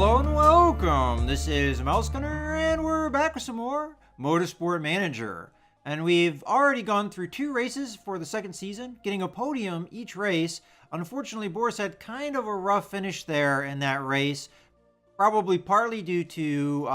Hello and welcome! This is Mousegunner, and we're back with some more Motorsport Manager. And we've already gone through 2 races for the second season, getting a podium each race. Unfortunately, Boris had kind of a rough finish there in that race, probably partly due to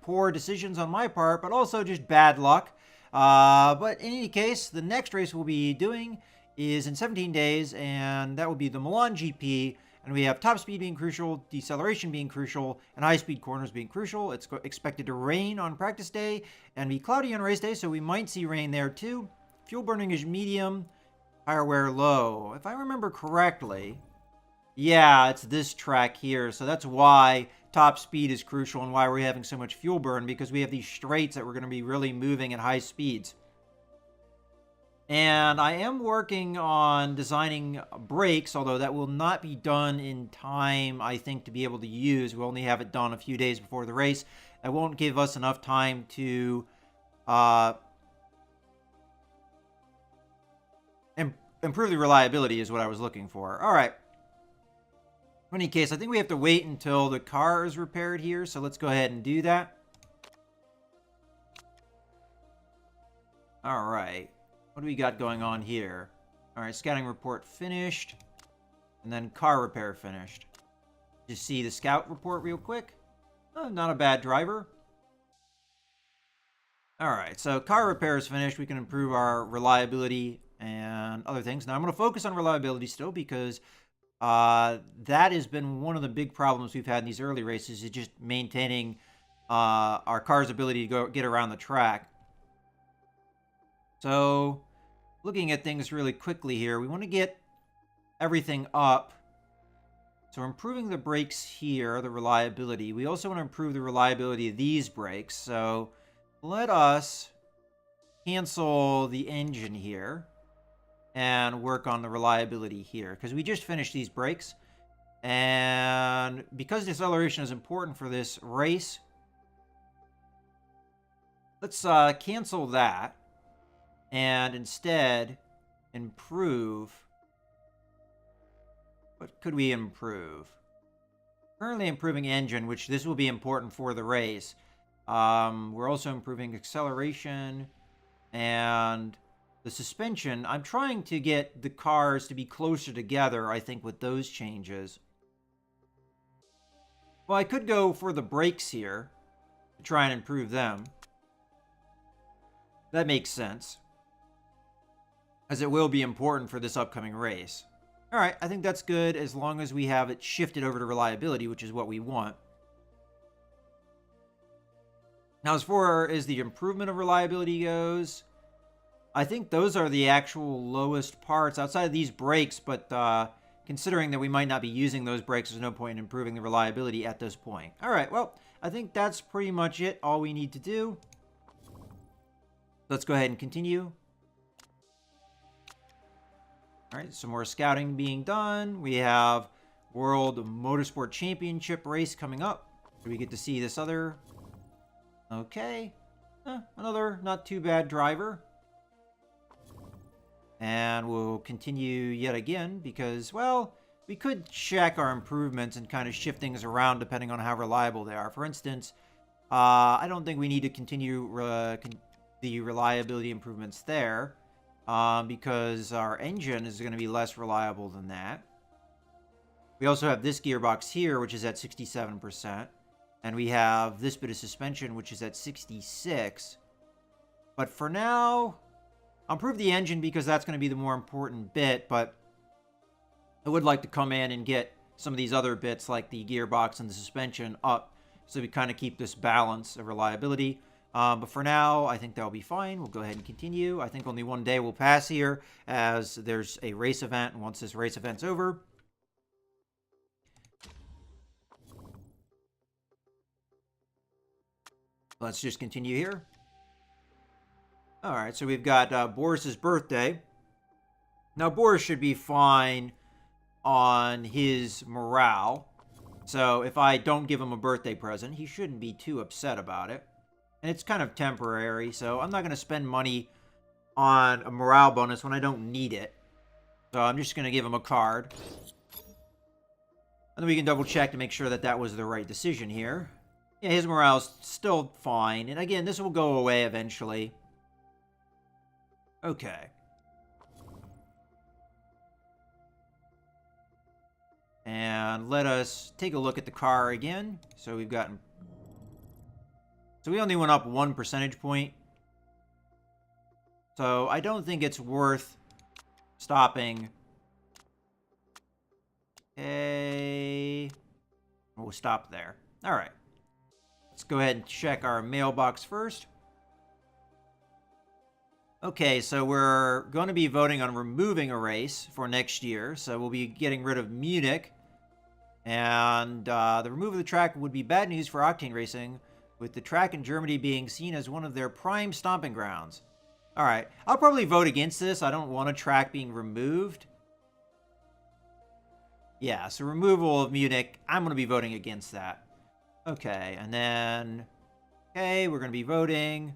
poor decisions on my part, but also just bad luck. But in any case, the next race we'll be doing is in 17 days, and that will be the Milan GP. And we have top speed being crucial, deceleration being crucial, and high-speed corners being crucial. It's expected to rain on practice day and be cloudy on race day, so we might see rain there too. Fuel burning is medium, tire wear low. If I remember correctly, yeah, it's this track here. So that's why top speed is crucial and why we're having so much fuel burn, because we have these straights that we're going to be really moving at high speeds. And I am working on designing brakes, although that will not be done in time, I think, to be able to use. We'll only have it done a few days before the race. That won't give us enough time to improve the reliability is what I was looking for. All right. In any case, I think we have to wait until the car is repaired here, so let's go ahead and do that. All right. What do we got going on here? All right, scouting report finished. And then car repair finished. Just see the scout report real quick. Oh, not a bad driver. All right, so car repair is finished. We can improve our reliability and other things. Now, I'm going to focus on reliability still because that has been one of the big problems we've had in these early races, is just maintaining our car's ability to get around the track. So, looking at things really quickly here, we want to get everything up. So we're improving the brakes here, the reliability. We also want to improve the reliability of these brakes. So let us cancel the engine here and work on the reliability here, because we just finished these brakes. And because deceleration is important for this race, let's cancel that. And instead, improve. What could we improve? Currently improving engine, which this will be important for the race. We're also improving acceleration and the suspension. I'm trying to get the cars to be closer together, I think, with those changes. Well, I could go for the brakes here to try and improve them. That makes sense, as it will be important for this upcoming race. All right, I think that's good as long as we have it shifted over to reliability, which is what we want. Now, as far as the improvement of reliability goes, I think those are the actual lowest parts outside of these brakes, but considering that we might not be using those brakes, there's no point in improving the reliability at this point. All right, well, I think that's pretty much it, all we need to do. Let's go ahead and continue. All right, some more scouting being done. We have World Motorsport Championship race coming up. Do we get to see this other? Okay. Another not too bad driver. And we'll continue yet again because, well, we could check our improvements and kind of shift things around depending on how reliable they are. For instance, I don't think we need to continue the reliability improvements there. Because our engine is going to be less reliable than that. We also have this gearbox here, which is at 67%. And we have this bit of suspension, which is at 66%. But for now, I'll improve the engine because that's going to be the more important bit. But I would like to come in and get some of these other bits, like the gearbox and the suspension, up, so we kind of keep this balance of reliability. But for now, I think that'll be fine. We'll go ahead and continue. I think only one day will pass here, as there's a race event. And once this race event's over, let's just continue here. All right, so we've got Boris's birthday. Now, Boris should be fine on his morale. So if I don't give him a birthday present, he shouldn't be too upset about it. And it's kind of temporary, so I'm not going to spend money on a morale bonus when I don't need it. So I'm just going to give him a card. And then we can double check to make sure that that was the right decision here. Yeah, his morale's still fine. And again, this will go away eventually. Okay. And let us take a look at the car again. So we've gotten... So we only went up 1 percentage point. So I don't think it's worth stopping. Okay. We'll stop there. All right. Let's go ahead and check our mailbox first. Okay, so we're going to be voting on removing a race for next year. So we'll be getting rid of Munich. And the remove of the track would be bad news for Octane Racing, with the track in Germany being seen as one of their prime stomping grounds. All right, I'll probably vote against this. I don't want a track being removed. Yeah, so removal of Munich, I'm going to be voting against that. Okay, and then, okay, we're going to be voting.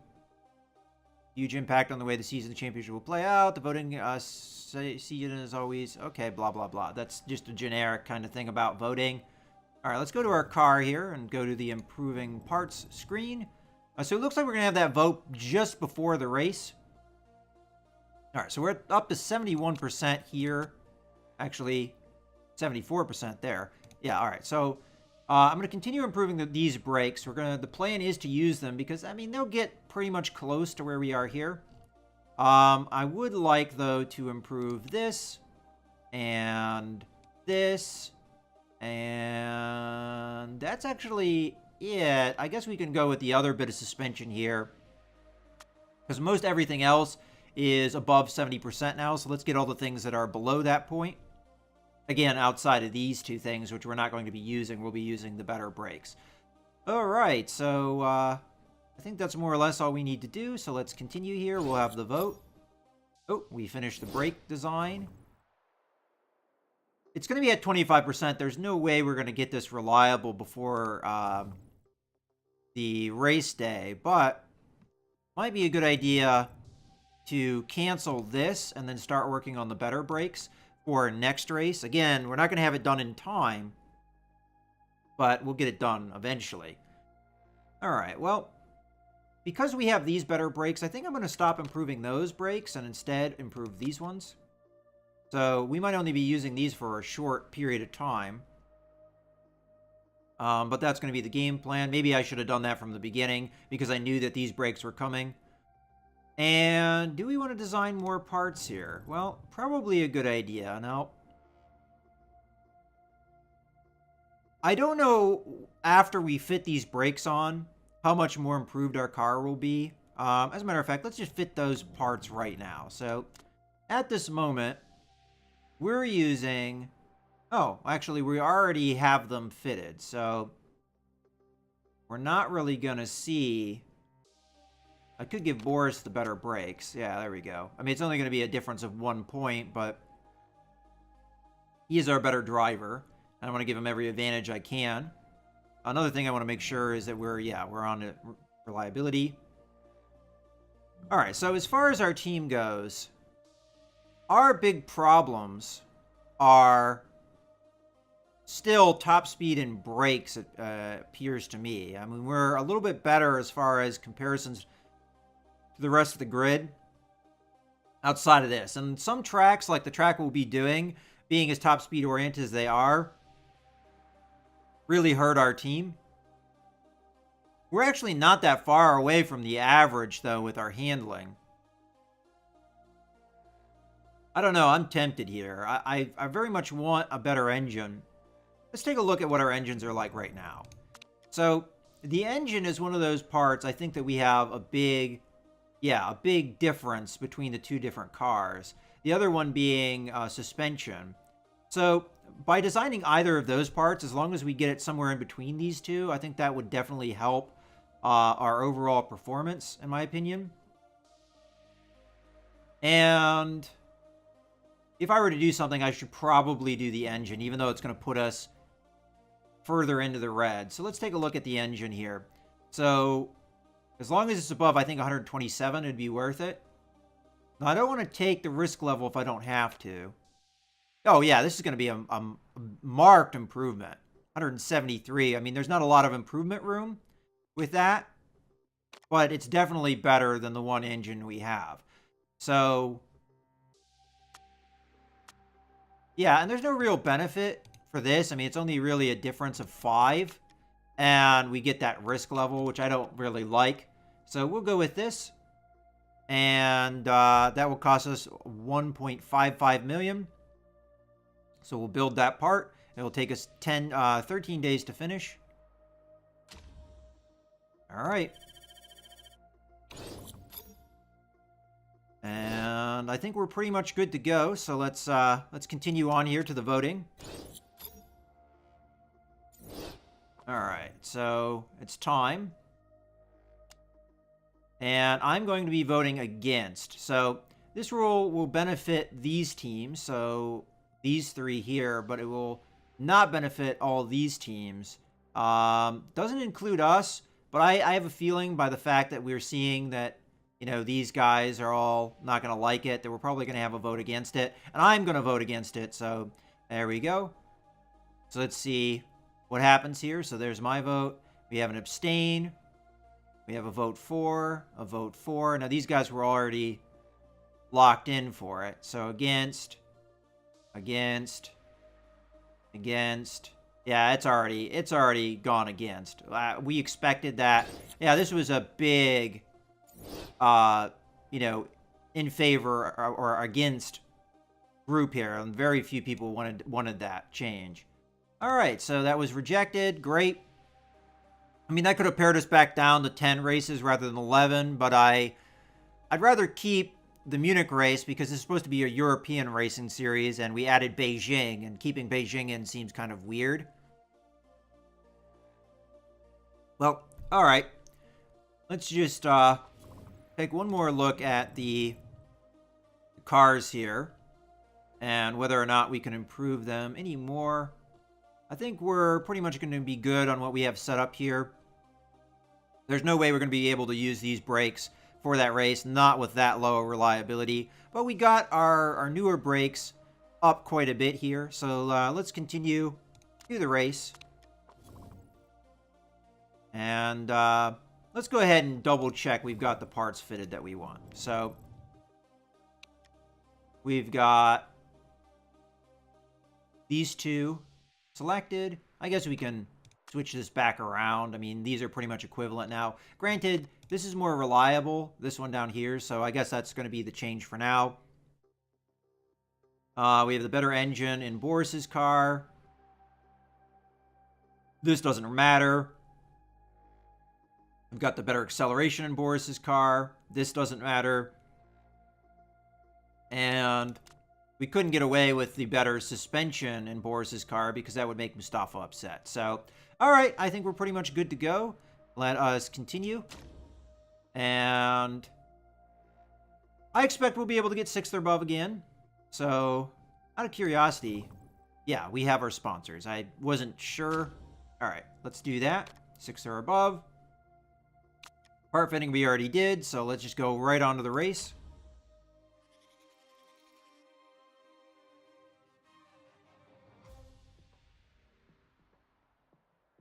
Huge impact on the way the season championship will play out. The voting season is always, okay, blah, blah, blah. That's just a generic kind of thing about voting. All right, let's go to our car here and go to the improving parts screen. So it looks like we're going to have that vote just before the race. All right, so we're up to 71% here. Actually, 74% there. Yeah, all right. So I'm going to continue improving these brakes. The plan is to use them because, I mean, they'll get pretty much close to where we are here. I would like, though, to improve this and this. And that's actually it. I guess we can go with the other bit of suspension here, because most everything else is above 70% now. So let's get all the things that are below that point. Again, outside of these two things, which we're not going to be using, we'll be using the better brakes. All right, so I think that's more or less all we need to do. So let's continue here. We'll have the vote. Oh, we finished the brake design. It's going to be at 25%. There's no way we're going to get this reliable before the race day, but might be a good idea to cancel this and then start working on the better brakes for next race. Again, we're not going to have it done in time, but we'll get it done eventually. All right, well, because we have these better brakes, I think I'm going to stop improving those brakes and instead improve these ones. So we might only be using these for a short period of time. But that's going to be the game plan. Maybe I should have done that from the beginning because I knew that these brakes were coming. And do we want to design more parts here? Well, probably a good idea. Now, I don't know after we fit these brakes on how much more improved our car will be. As a matter of fact, let's just fit those parts right now. So at this moment, we're using... Oh, actually, we already have them fitted. So we're not really going to see... I could give Boris the better brakes. Yeah, there we go. I mean, it's only going to be a difference of 1 point, but he is our better driver. And I want to give him every advantage I can. Another thing I want to make sure is that we're on reliability. All right, so as far as our team goes, our big problems are still top speed and brakes, it appears to me. I mean, we're a little bit better as far as comparisons to the rest of the grid outside of this. And some tracks, like the track we'll be doing, being as top speed oriented as they are, really hurt our team. We're actually not that far away from the average, though, with our handling. I don't know. I'm tempted here. I very much want a better engine. Let's take a look at what our engines are like right now. So the engine is one of those parts I think that we have a big difference between the two different cars. The other one being suspension. So by designing either of those parts, as long as we get it somewhere in between these two, I think that would definitely help our overall performance, in my opinion. And if I were to do something, I should probably do the engine, even though it's going to put us further into the red. So let's take a look at the engine here. So as long as it's above, I think, 127, it'd be worth it. Now, I don't want to take the risk level if I don't have to. Oh, yeah, this is going to be a marked improvement. 173. I mean, there's not a lot of improvement room with that, but it's definitely better than the one engine we have. So, yeah, and there's no real benefit for this. I mean, it's only really a difference of 5, and we get that risk level, which I don't really like. So we'll go with this, and that will cost us 1.55 million. So we'll build that part. It'll take us 13 days to finish. All right. And I think we're pretty much good to go. So let's continue on here to the voting. All right. So it's time. And I'm going to be voting against. So this rule will benefit these teams. So these 3 here, but it will not benefit all these teams. Doesn't include us, but I have a feeling by the fact that we're seeing that, you know, these guys are all not going to like it, that we're probably going to have a vote against it. And I'm going to vote against it. So there we go. So let's see what happens here. So there's my vote. We have an abstain. We have a vote for, a vote for. Now these guys were already locked in for it. So against. Yeah, it's already gone against. We expected that. Yeah, this was a big, you know, in favor or against group here, and very few people wanted that change. All right, so that was rejected. Great. I mean, that could have pared us back down to 10 races rather than 11, but I'd rather keep the Munich race because it's supposed to be a European racing series, and we added Beijing, and keeping Beijing in seems kind of weird. Well, all right. Let's just take one more look at the cars here and whether or not we can improve them any more. I think we're pretty much going to be good on what we have set up here. There's no way we're going to be able to use these brakes for that race, not with that low reliability. But we got our newer brakes up quite a bit here. So let's continue to the race. And let's go ahead and double check we've got the parts fitted that we want. So we've got these 2 selected. I guess we can switch this back around. I mean, these are pretty much equivalent now. Granted, this is more reliable, this one down here, so I guess that's going to be the change for now. We have the better engine in Boris's car. This doesn't matter. We've got the better acceleration in Boris's car. This doesn't matter. And we couldn't get away with the better suspension in Boris's car because that would make Mustafa upset. So, all right, I think we're pretty much good to go. Let us continue. And I expect we'll be able to get 6th or above again. So, out of curiosity, yeah, we have our sponsors. I wasn't sure. All right, let's do that. 6th or above. Part fitting we already did, so let's just go right on to the race.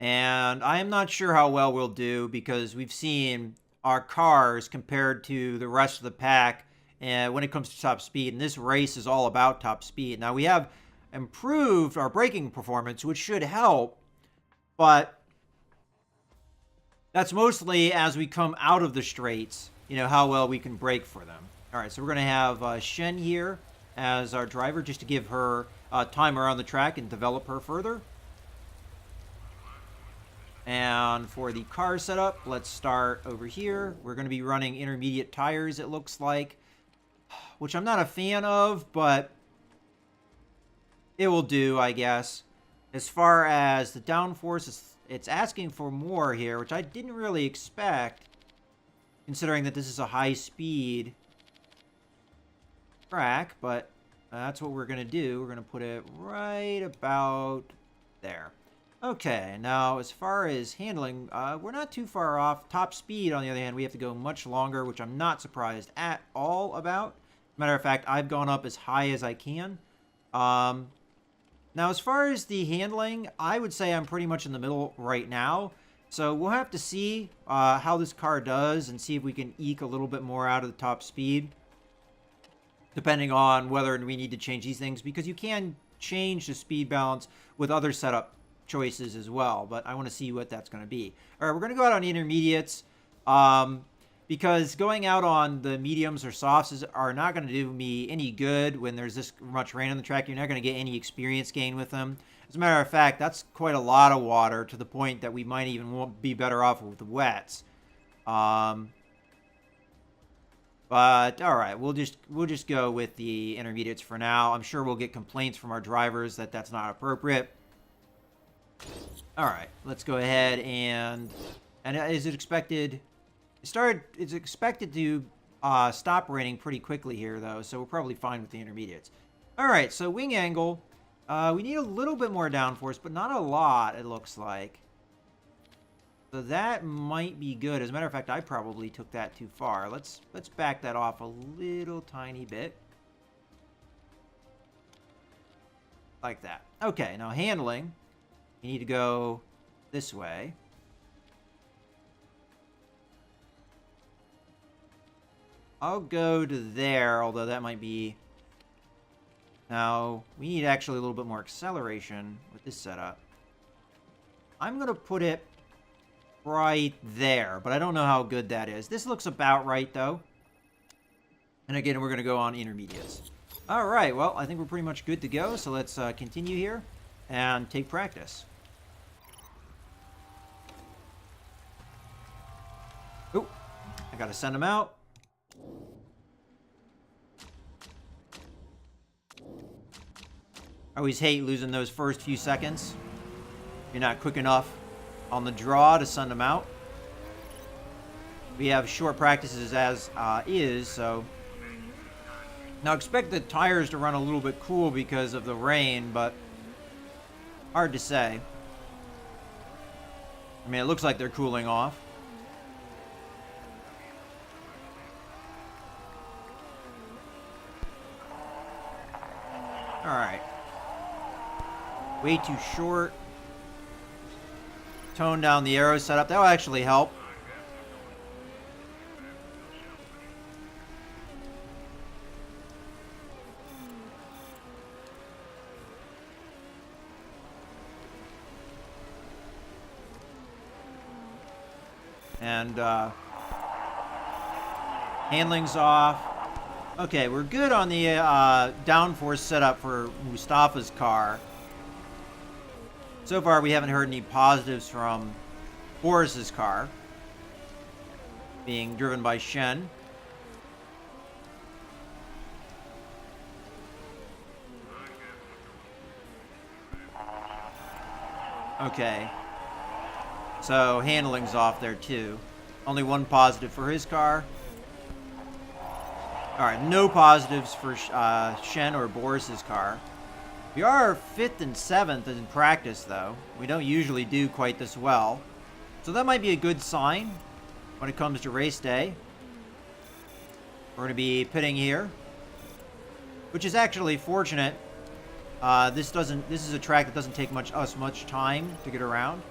And I am not sure how well we'll do because we've seen our cars compared to the rest of the pack when it comes to top speed. And this race is all about top speed. Now, we have improved our braking performance, which should help. But that's mostly as we come out of the straights, you know, how well we can brake for them. All right, so we're going to have Shen here as our driver just to give her time around the track and develop her further. And for the car setup, let's start over here. We're going to be running intermediate tires, it looks like, which I'm not a fan of, but it will do, I guess. As far as the downforce, it's asking for more here, which I didn't really expect, considering that this is a high-speed track, but that's what we're going to do. We're going to put it right about there. Okay, now as far as handling, we're not too far off. Top speed, on the other hand, we have to go much longer, which I'm not surprised at all about. Matter of fact, I've gone up as high as I can. Now, as far as the handling, I would say I'm pretty much in the middle right now. So we'll have to see how this car does and see if we can eke a little bit more out of the top speed, depending on whether we need to change these things, because you can change the speed balance with other setup choices as well, but I want to see what that's going to be. All right, we're going to go out on intermediates, because going out on the mediums or softs are not going to do me any good when there's this much rain on the track. You're not going to get any experience gain with them. As a matter of fact, that's quite a lot of water, to the point that we might even be better off with the wets. But all right, we'll just go with the intermediates for now. I'm sure we'll get complaints from our drivers that that's not appropriate. All right, let's go ahead and is it expected? It's expected to stop raining pretty quickly here, though, so we're probably fine with the intermediates. All right, so wing angle. We need a little bit more downforce, but not a lot, it looks like. So that might be good. As a matter of fact, I probably took that too far. Let's back that off a little tiny bit. Like that. Okay, now handling. You need to go this way. I'll go to there, although that might be... Now, we need actually a little bit more acceleration with this setup. I'm going to put it right there, but I don't know how good that is. This looks about right, though. And again, we're going to go on intermediates. All right, well, I think we're pretty much good to go, so let's continue here and take practice. Oh, I got to send him out. I always hate losing those first few seconds. You're not quick enough on the draw to send them out. We have short practices as is, so... Now expect the tires to run a little bit cool because of the rain, but hard to say. I mean, it looks like they're cooling off. All right. Way too short. Tone down the aero setup. That will actually help. And handling's off. Okay, we're good on the downforce setup for Mustafa's car. So far, we haven't heard any positives from Boris's car being driven by Shen. Okay. So, handling's off there, too. Only one positive for his car. Alright, no positives for Shen or Boris's car. We are 5th and 7th in practice, though. We don't usually do quite this well. So that might be a good sign when it comes to race day. We're going to be pitting here, which is actually fortunate. This is a track that doesn't take us much time to get around.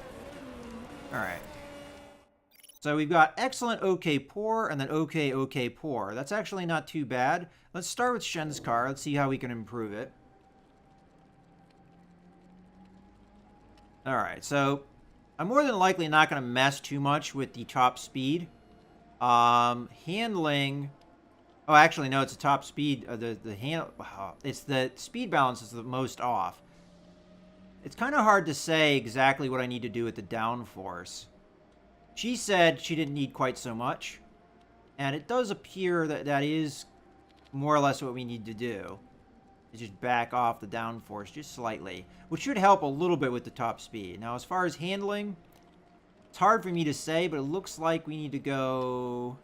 All right. So we've got excellent, okay, poor, and then okay, okay, poor. That's actually not too bad. Let's start with Shen's car. Let's see how we can improve it. All right, so I'm more than likely not going to mess too much with the top speed. Handling... Oh, actually, no, it's a top speed. It's the speed balance is the most off. It's kind of hard to say exactly what I need to do with the downforce. She said she didn't need quite so much. And it does appear that that is more or less what we need to do. Is just back off the downforce just slightly, which should help a little bit with the top speed. Now, as far as handling, it's hard for me to say, but it looks like we need to go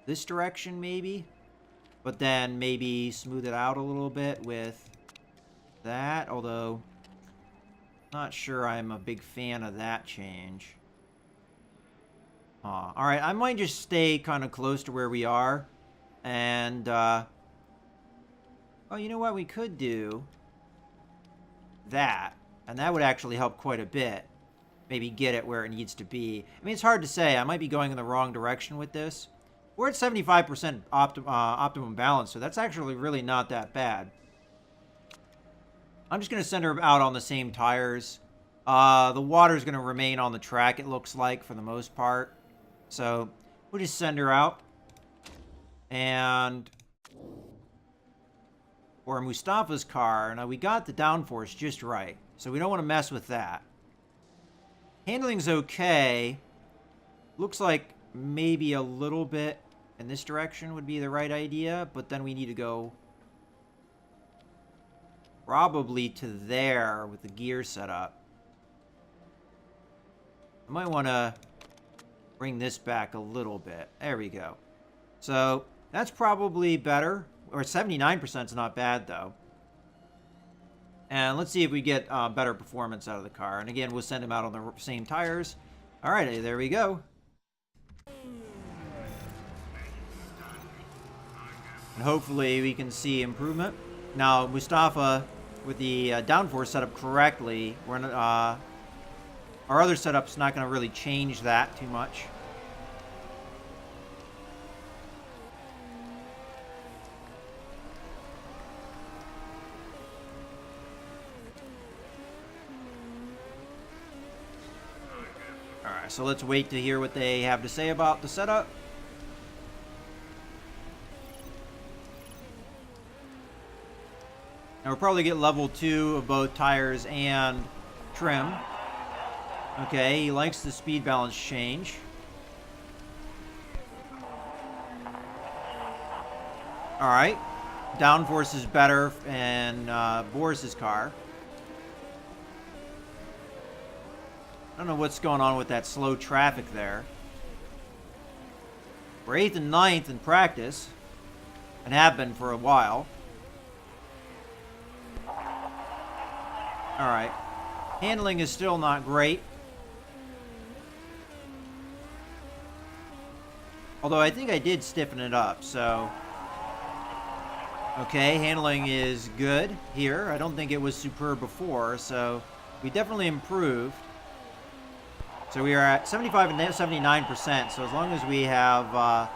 this direction maybe, but then maybe smooth it out a little bit with that, although not sure I'm a big fan of that change. All right, I might just stay kind of close to where we are, and oh, you know what we could do? that. And that would actually help quite a bit. Maybe get it where it needs to be. I mean, it's hard to say. I might be going in the wrong direction with this. We're at 75% optimum balance, so that's actually really not that bad. I'm just going to send her out on the same tires. The water's going to remain on the track, it looks like, for the most part. So we'll just send her out. And for Mustafa's car, now we got the downforce just right, so we don't want to mess with that. Handling's okay. Looks like maybe a little bit in this direction would be the right idea, but then we need to go probably to there with the gear set up. I might want to bring this back a little bit. There we go. So that's probably better. Or 79% is not bad, though. And let's see if we get better performance out of the car. And again, we'll send him out on the same tires. All right, there we go. And hopefully we can see improvement. Now, Mustafa, with the downforce set up correctly, our other setup's not going to really change that too much. Alright, so let's wait to hear what they have to say about the setup. Now we'll probably get level 2 of both tires and trim. Okay, he likes the speed balance change. Alright, downforce is better in Boris's car. I don't know what's going on with that slow traffic there. We're 8th and 9th in practice, and have been for a while. Alright. Handling is still not great. Although I think I did stiffen it up, so... Okay, handling is good here. I don't think it was superb before, so we definitely improved. So we are at 75 and 79%, so as long as we have...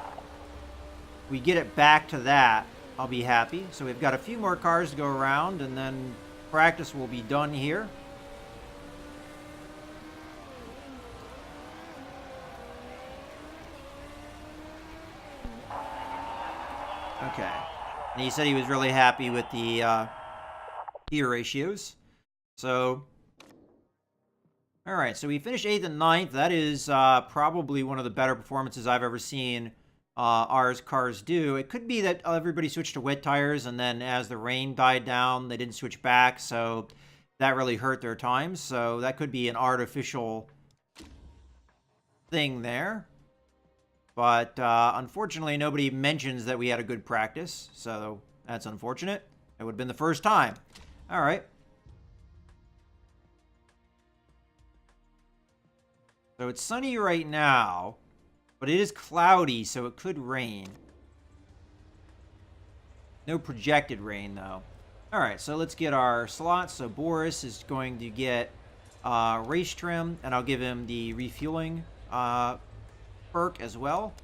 we get it back to that, I'll be happy. So we've got a few more cars to go around, and then practice will be done here. Okay. And he said he was really happy with the gear ratios. So, alright, so we finished 8th and 9th. That is probably one of the better performances I've ever seen ours cars do. It could be that everybody switched to wet tires, and then as the rain died down, they didn't switch back, so that really hurt their times. So that could be an artificial thing there. But unfortunately, nobody mentions that we had a good practice, so that's unfortunate. It would have been the first time. All right. So it's sunny right now, but it is cloudy, so it could rain. No projected rain, though. All right, so let's get our slots. So Boris is going to get race trim, and I'll give him the refueling perk as well.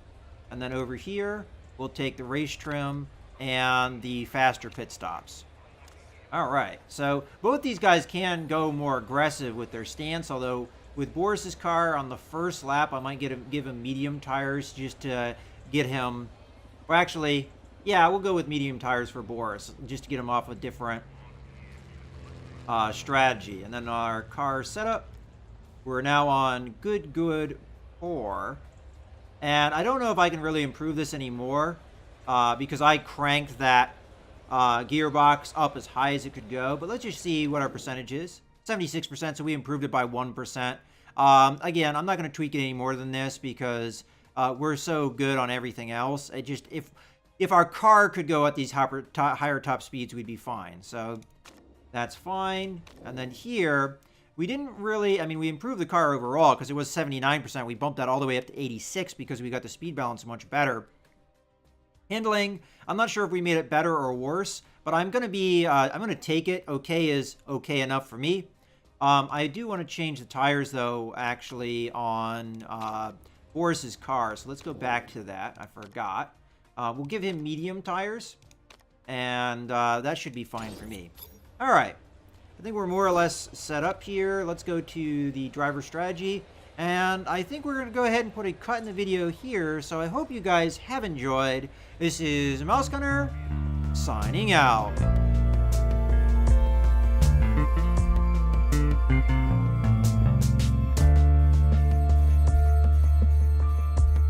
And then over here, we'll take the race trim and the faster pit stops. All right, so both these guys can go more aggressive with their stance, although with Boris's car on the first lap, I might give him medium tires just to get him... Well, actually, yeah, we'll go with medium tires for Boris, just to get him off a different strategy. And then our car setup, we're now on good 4. And I don't know if I can really improve this anymore because I cranked that gearbox up as high as it could go. But let's just see what our percentage is. 76%, so we improved it by 1%. Again, I'm not going to tweak it any more than this because we're so good on everything else. It just, if our car could go at these higher top speeds, we'd be fine. So that's fine. And then here... We didn't really, I mean, we improved the car overall because it was 79%. We bumped that all the way up to 86 because we got the speed balance much better. Handling, I'm not sure if we made it better or worse, but I'm going to take it. Okay is okay enough for me. I do want to change the tires, though, actually, on Boris's car. So let's go back to that. I forgot. We'll give him medium tires, and that should be fine for me. All right. I think we're more or less set up here. Let's go to the driver strategy. And I think we're going to go ahead and put a cut in the video here. So I hope you guys have enjoyed. This is Mouse Gunner signing out.